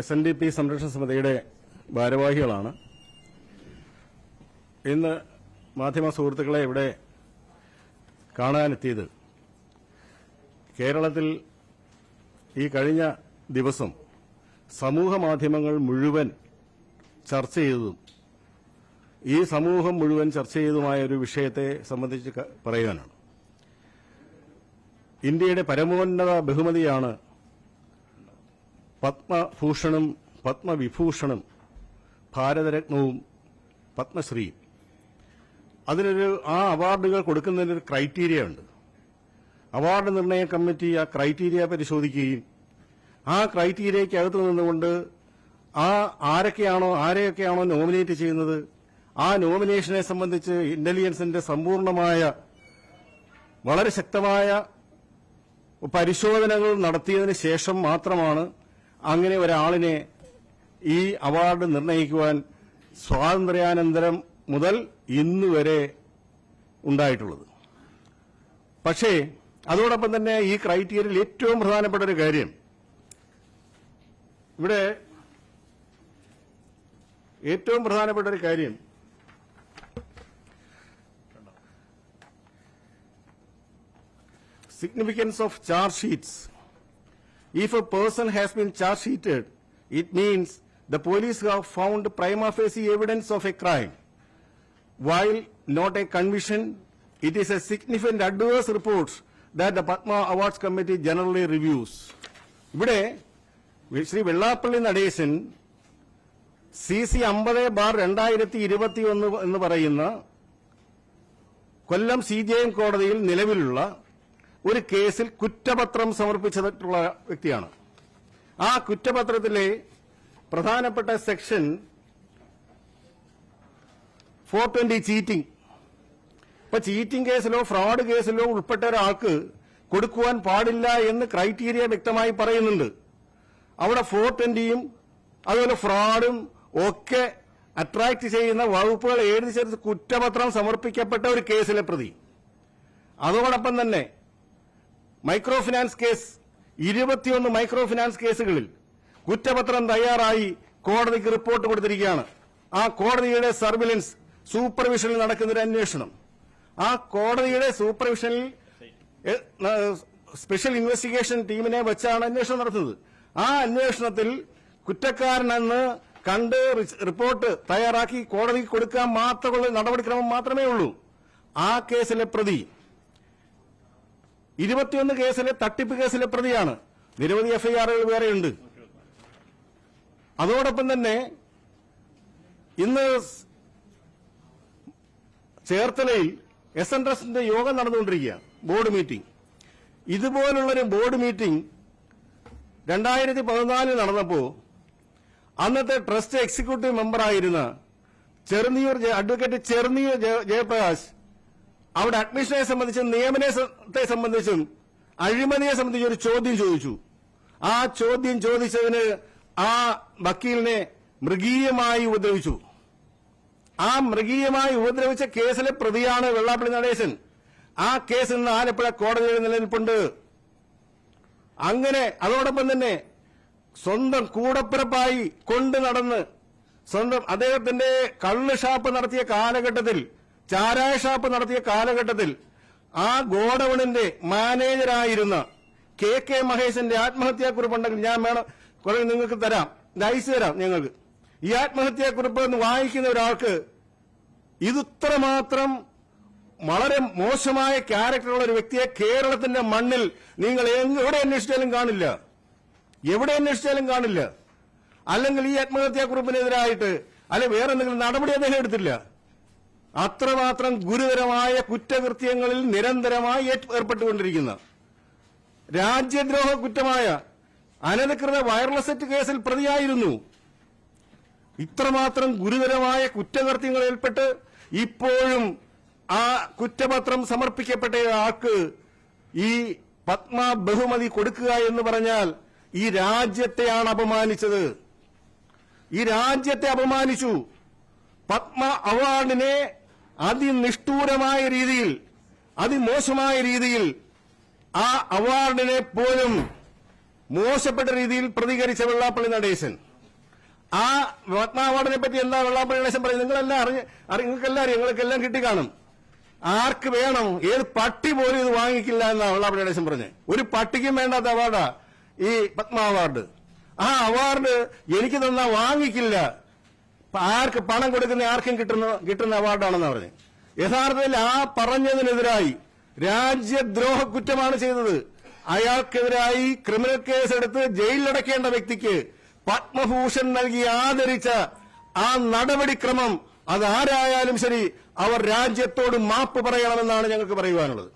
SNDP സംരക്ഷണ സമിതിയുടെ ഭാരവാഹികളാണ്. ഇന്ന് മാധ്യമ സുഹൃത്തുക്കളെ ഇവിടെ കാണാനെത്തിയത് കേരളത്തിൽ ഈ കഴിഞ്ഞ ദിവസം സമൂഹ മാധ്യമങ്ങൾ മുഴുവൻ ചർച്ച ചെയ്തതും ഈ സമൂഹം മുഴുവൻ ചർച്ച ചെയ്തതുമായ ഒരു വിഷയത്തെ സംബന്ധിച്ച് പറയാനാണ്. ഇന്ത്യയുടെ പരമോന്നത ബഹുമതിയാണ് പത്മഭൂഷണും പത്മവിഭൂഷണും ഭാരതരത്നവും പത്മശ്രീയും. ആ അവാർഡുകൾ കൊടുക്കുന്നതിനൊരു ക്രൈറ്റീരിയ ഉണ്ട്. അവാർഡ് നിർണയ കമ്മിറ്റി ആ ക്രൈറ്റീരിയ പരിശോധിക്കുകയും ആ ക്രൈറ്റീരിയയ്ക്കകത്ത് നിന്നുകൊണ്ട് ആരെയൊക്കെയാണോ നോമിനേറ്റ് ചെയ്യുന്നത് ആ നോമിനേഷനെ സംബന്ധിച്ച് ഇന്റലിജൻസിന്റെ സമ്പൂർണമായ വളരെ ശക്തമായ പരിശോധനകൾ നടത്തിയതിന് ശേഷം മാത്രമാണ് അങ്ങനെ ഒരാളിനെ ഈ അവാർഡ് നിർണയിക്കുവാൻ സ്വാതന്ത്ര്യാനന്തരം മുതൽ ഇന്നുവരെ ഉണ്ടായിട്ടുള്ളത്. പക്ഷേ അതോടൊപ്പം തന്നെ ഈ ക്രൈറ്റീരിയയിൽ ഏറ്റവും പ്രധാനപ്പെട്ട ഒരു കാര്യം, ഇവിടെ ഏറ്റവും പ്രധാനപ്പെട്ട ഒരു കാര്യം significance of charge sheets. If a person has been charge sheeted, it means the police have found prima facie evidence of a crime. While not a conviction, it is a significant adverse report that the Padma Awards Committee generally reviews. ഇവിടെ Shri Vellappally Natesan CC 50/2021 എന്ന് പറയുന്ന കൊല്ലം CJM കോടതിയിൽ നിലവിലുള്ള ഒരു കേസിൽ കുറ്റപത്രം സമർപ്പിച്ചിട്ടുള്ള വ്യക്തിയാണ്. ആ കുറ്റപത്രത്തിലെ പ്രധാനപ്പെട്ട സെക്ഷൻ 420 ചീറ്റിംഗ്. ഇപ്പൊ ചീറ്റിംഗ് കേസിലോ ഫ്രോഡ് കേസിലോ ഉൾപ്പെട്ട ഒരാൾക്ക് കൊടുക്കുവാൻ പാടില്ല എന്ന് ക്രൈറ്റീരിയ വ്യക്തമായി പറയുന്നുണ്ട്. അവിടെ 420യും അതുപോലെ ഫ്രോഡും ഒക്കെ അട്രാക്ട് ചെയ്യുന്ന വകുപ്പുകൾ എഴുതി ചേർത്ത് കുറ്റപത്രം സമർപ്പിക്കപ്പെട്ട ഒരു കേസിലെ പ്രതി. അതോടൊപ്പം തന്നെ micro finance case 21 micro finance കേസുകളിൽ കുറ്റപത്രം തയ്യാറായി കോടതിക്ക് റിപ്പോർട്ട് കൊടുത്തിരിക്കുകയാണ്. ആ കോടതിയുടെ സർവിലൻസ് സൂപ്പർവിഷനിൽ നടക്കുന്നൊരു അന്വേഷണം, ആ കോടതിയുടെ സൂപ്പർവിഷനിൽ സ്പെഷ്യൽ ഇൻവെസ്റ്റിഗേഷൻ ടീമിനെ വെച്ചാണ് അന്വേഷണം നടത്തുന്നത്. ആ അന്വേഷണത്തിൽ കുറ്റക്കാരനെന്ന് കണ്ട് റിപ്പോർട്ട് തയ്യാറാക്കി കോടതിക്ക് കൊടുക്കാൻ മാത്രമുള്ള നടപടിക്രമം മാത്രമേ ഉള്ളൂ. ആ കേസിലെ പ്രതി 21 കേസിലെ തട്ടിപ്പ് കേസിലെ പ്രതിയാണ്. നിരവധി എഫ്ഐആറുകൾ വേറെയുണ്ട്. അതോടൊപ്പം തന്നെ ഇന്ന് ചേർത്തലയിൽ SNTRUSTന്റെ യോഗം നടന്നുകൊണ്ടിരിക്കുക, ബോർഡ് മീറ്റിംഗ്. ഇതുപോലുള്ളൊരു ബോർഡ് മീറ്റിംഗ് 2014 നടന്നപ്പോൾ അന്നത്തെ ട്രസ്റ്റ് എക്സിക്യൂട്ടീവ് മെമ്പറായിരുന്ന അഡ്വക്കേറ്റ് ചെറുനിയൂർ ജയപ്രകാശ് അവിടെ അഡ്മിഷനെ സംബന്ധിച്ചും നിയമനത്തെ സംബന്ധിച്ചും അഴിമതിയെ സംബന്ധിച്ച് ഒരു ചോദ്യം ചോദിച്ചു. ആ ചോദ്യം ചോദിച്ചതിന് ആ വക്കീലിനെ മൃഗീയമായി ഉപദ്രവിച്ചു. ആ മൃഗീയമായി ഉപദ്രവിച്ച കേസിലെ പ്രതിയാണ് വെള്ളാപ്പള്ളി നടേശൻ. ആ കേസ് ഇന്ന് ആലപ്പുഴ കോടതിയിൽ നിലനിൽപ്പുണ്ട്. അങ്ങനെ അതോടൊപ്പം തന്നെ സ്വന്തം കൂടപ്പിറപ്പായി കൊണ്ടു നടന്ന് അദ്ദേഹത്തിന്റെ കള്ള് ഷാപ്പ് നടത്തിയ കാലഘട്ടത്തിൽ, ചാരായ ഷാപ്പ് നടത്തിയ കാലഘട്ടത്തിൽ ആ ഗോഡൌണിന്റെ മാനേജരായിരുന്ന KK മഹേശന്റെ ആത്മഹത്യാക്കുറിപ്പുണ്ടെങ്കിൽ ഞാൻ വേണം കുറെ നിങ്ങൾക്ക് തരാം, അയച്ചു തരാം ഞങ്ങൾക്ക്. ഈ ആത്മഹത്യാക്കുറിപ്പ് എന്ന് വായിക്കുന്ന ഒരാൾക്ക് ഇത്രമാത്രം വളരെ മോശമായ ക്യാരക്ടറുള്ള ഒരു വ്യക്തിയെ കേരളത്തിന്റെ മണ്ണിൽ നിങ്ങൾ എവിടെ അന്വേഷിച്ചാലും കാണില്ല, എവിടെ അന്വേഷിച്ചാലും കാണില്ല. അല്ലെങ്കിൽ ഈ ആത്മഹത്യാക്കുറിപ്പിനെതിരായിട്ട് അല്ലെ വേറെ എന്തെങ്കിലും നടപടി അദ്ദേഹം എടുത്തില്ല. അത്രമാത്രം ഗുരുതരമായ കുറ്റകൃത്യങ്ങളിൽ നിരന്തരമായി ഏർപ്പെട്ടുകൊണ്ടിരിക്കുന്ന രാജ്യദ്രോഹ കുറ്റമായ അനധികൃത വയർലെസ് സെറ്റ് കേസിൽ പ്രതിയായിരുന്നു. ഇത്രമാത്രം ഗുരുതരമായ കുറ്റകൃത്യങ്ങളിൽ ഏർപ്പെട്ട് ഇപ്പോഴും ആ കുറ്റപത്രം സമർപ്പിക്കപ്പെട്ട ആൾക്ക് ഈ പത്മ ബഹുമതി കൊടുക്കുക എന്ന് പറഞ്ഞാൽ ഈ രാജ്യത്തെയാണ് അപമാനിച്ചത്. ഈ രാജ്യത്തെ അപമാനിച്ചു. പത്മ അവാർഡിനെ അതിനിഷ്ഠൂരമായ രീതിയിൽ, അതിമോശമായ രീതിയിൽ ആ അവാർഡിനെ പോലും മോശപ്പെട്ട രീതിയിൽ പ്രതികരിച്ച വെള്ളാപ്പള്ളി നടേശൻ. ആ പത്മ അവാർഡിനെ പറ്റി എന്താ വെള്ളാപ്പള്ളി നടേശൻ പറയുന്നത്? നിങ്ങൾക്കെല്ലാം അറിയാം, നിങ്ങൾക്കെല്ലാം കിട്ടിക്കാണും. ആർക്ക് വേണം, ഏത് പട്ടി പോലും ഇത് വാങ്ങിക്കില്ല എന്നാ വെള്ളാപ്പള്ളി നടേശൻ പറഞ്ഞത്. ഒരു പട്ടിക്കും വേണ്ടാത്ത അവാർഡാ ഈ പത്മ അവാർഡ്. ആ അവാർഡ് എനിക്ക് തന്നാ വാങ്ങിക്കില്ല, ആർക്ക് പണം കൊടുക്കുന്ന ആർക്കും കിട്ടുന്ന അവാർഡാണെന്ന് പറഞ്ഞു. യഥാർത്ഥത്തിൽ ആ പറഞ്ഞതിനെതിരായി രാജ്യദ്രോഹ കുറ്റമാണ് ചെയ്തത്. അയാൾക്കെതിരായി ക്രിമിനൽ കേസെടുത്ത് ജയിലിലടക്കേണ്ട വ്യക്തിക്ക് പത്മഭൂഷൺ നൽകി ആദരിച്ച ആ നടപടിക്രമം അതാരായാലും ശരി അവർ രാജ്യത്തോട് മാപ്പ് പറയണമെന്നാണ് ഞങ്ങൾക്ക് പറയുവാനുള്ളത്.